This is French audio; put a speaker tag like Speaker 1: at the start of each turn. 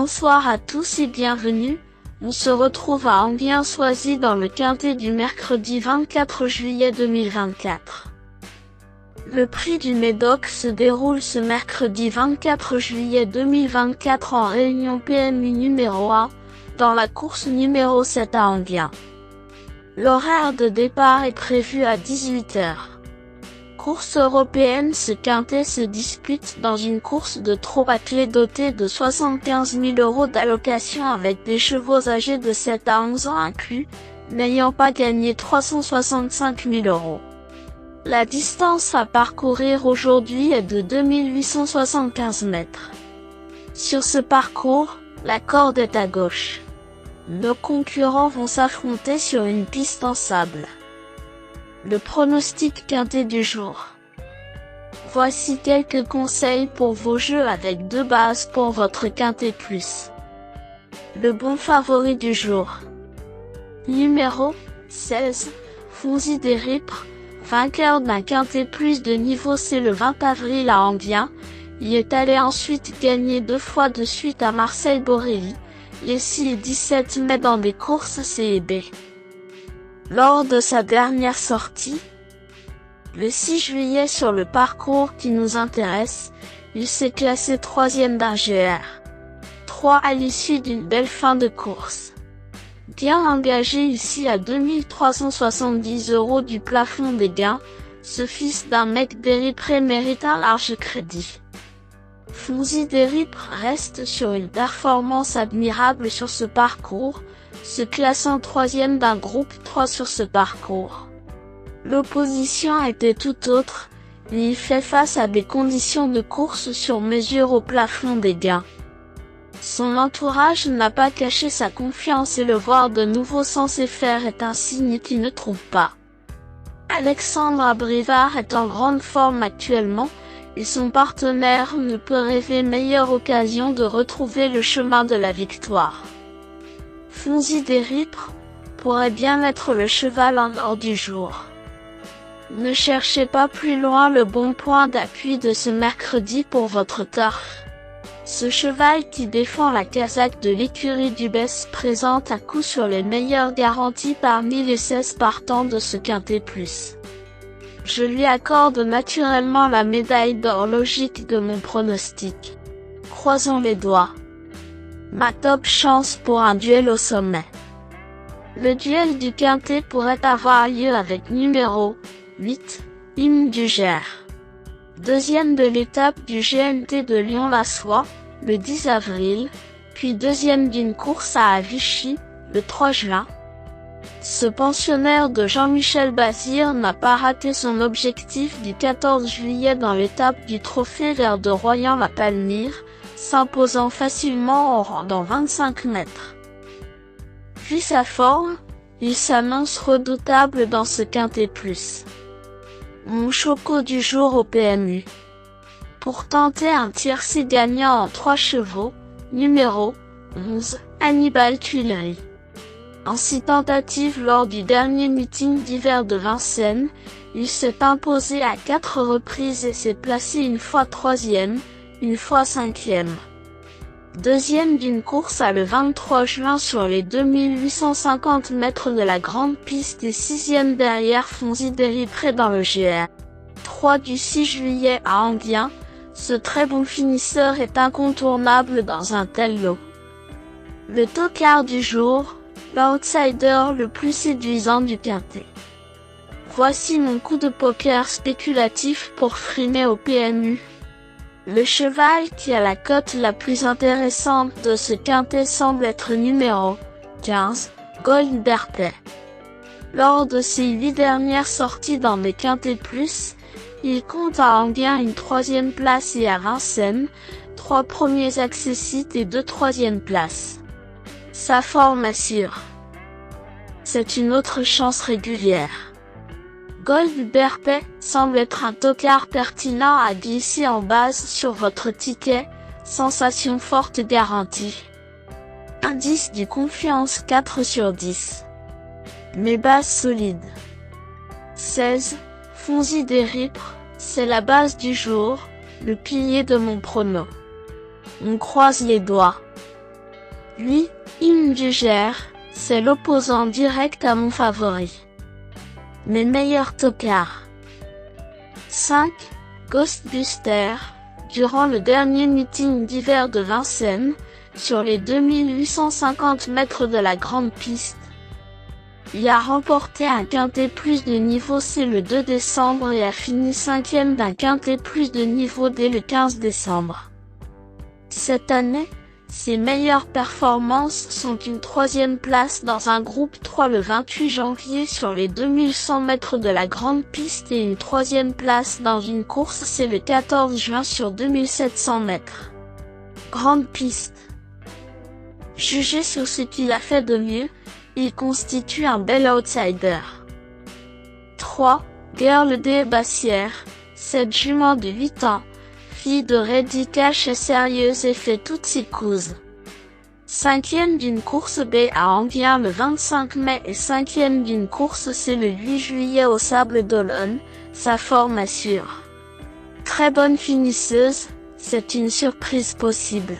Speaker 1: Bonsoir à tous et bienvenue, on se retrouve à Enghien-Soisy dans le quintet du mercredi 24 juillet 2024. Le prix du Médoc se déroule ce mercredi 24 juillet 2024 en réunion PMU numéro 1, dans la course numéro 7 à Enghien. L'horaire de départ est prévu à 18 h. Course européenne, ce quintet se dispute dans une course de trot à clé dotée de 75 000 € d'allocation avec des chevaux âgés de 7 à 11 ans inclus, n'ayant pas gagné 365 000 €. La distance à parcourir aujourd'hui est de 2875 mètres. Sur ce parcours, la corde est à gauche. Nos concurrents vont s'affronter sur une piste en sable. Le pronostic quintet du jour. Voici quelques conseils pour vos jeux avec 2 bases pour votre quintet plus. Le bon favori du jour. Numéro 16, Fonzi des Ripres, vainqueur d'un quintet plus de niveau C le 20 avril à Enghien. Il est allé ensuite gagner 2 fois de suite à Marseille-Borély, les 6 et 17 mai dans des courses C et B. Lors de sa dernière sortie, le 6 juillet sur le parcours qui nous intéresse, il s'est classé 3e d'un GR3 à l'issue d'une belle fin de course. Bien engagé ici à 2370 € du plafond des gains, ce fils d'un mec des Ripres mérite un large crédit. Fonzi des Ripres reste sur une performance admirable sur ce parcours, se classant 3e d'un groupe 3 sur ce parcours. L'opposition était tout autre, et il fait face à des conditions de course sur mesure au plafond des gains. Son entourage n'a pas caché sa confiance et le voir de nouveau censé faire est un signe qu'il ne trouve pas. Alexandre Abrivard est en grande forme actuellement, et son partenaire ne peut rêver meilleure occasion de retrouver le chemin de la victoire. Fonzi des Ripres pourrait bien être le cheval en or du jour. Ne cherchez pas plus loin le bon point d'appui de ce mercredi pour votre turf. Ce cheval qui défend la casaque de l'écurie du Bess présente à coup sur les meilleures garanties parmi les 16 partants de ce quintet plus. Je lui accorde naturellement la médaille d'or logique de mon pronostic. Croisons les doigts. Ma top chance pour un duel au sommet. Le duel du quintet pourrait avoir lieu avec numéro 8, Hymne du Gers. Deuxième de l'étape du GNT de Lyon-la-Soie, le 10 avril, puis deuxième d'une course à Vichy, le 3 juin. Ce pensionnaire de Jean-Michel Bazir n'a pas raté son objectif du 14 juillet dans l'étape du Trophée Vert de Royan-la-Palmyre, s'imposant facilement en rendant 25 mètres. Vu sa forme, il s'annonce redoutable dans ce quintet plus. Mon choco du jour au PMU. Pour tenter un tiercé gagnant en 3 chevaux, numéro 11, Hannibal Tuileries. En 6 tentatives lors du dernier meeting d'hiver de Vincennes, il s'est imposé à 4 reprises et s'est placé une fois 3e, une fois 5e. Deuxième d'une course à le 23 juin sur les 2850 mètres de la grande piste et 6e derrière Fonzi des Ripres dans le GR3 du 6 juillet à Enghien. Ce très bon finisseur est incontournable dans un tel lot. Le tocard du jour, l'outsider le plus séduisant du quintet. Voici mon coup de poker spéculatif pour frimer au PMU. Le cheval qui a la cote la plus intéressante de ce quintet semble être numéro 15, Gold Berthet. Lors de ses 8 dernières sorties dans les quintets plus, il compte à Enghien une 3e place et à Vincennes, 3 premiers accessites et 2 3e places. Sa forme assure. C'est une autre chance régulière. Gold Berthet semble être un tocard pertinent à glisser en base sur votre ticket, sensation forte garantie. Indice du confiance 4 sur 10. Mes bases solides. 16, Fonzi des Ripres, c'est la base du jour, le pilier de mon prono. On croise les doigts. 8. Indugère, c'est l'opposant direct à mon favori. Mes meilleurs tocards. 5. Ghostbuster, durant le dernier meeting d'hiver de Vincennes, sur les 2850 mètres de la grande piste. Il a remporté un quintet plus de niveau C le 2 décembre et a fini 5e d'un quintet plus de niveau D le 15 décembre. Cette année, ses meilleures performances sont une 3e place dans un groupe 3 le 28 janvier sur les 2100 mètres de la grande piste et une 3e place dans une course C le 14 juin sur 2700 mètres. Grande piste. Jugé sur ce qu'il a fait de mieux, il constitue un bel outsider. 3. Girl des Bassières, cette jument de 8 ans, fille de Reddy Cash est sérieuse et fait toutes ses causes. 5e d'une course B à Enghien le 25 mai et 5e d'une course C le 8 juillet au Sable d'Olonne, sa forme assure. Très bonne finisseuse, c'est une surprise possible.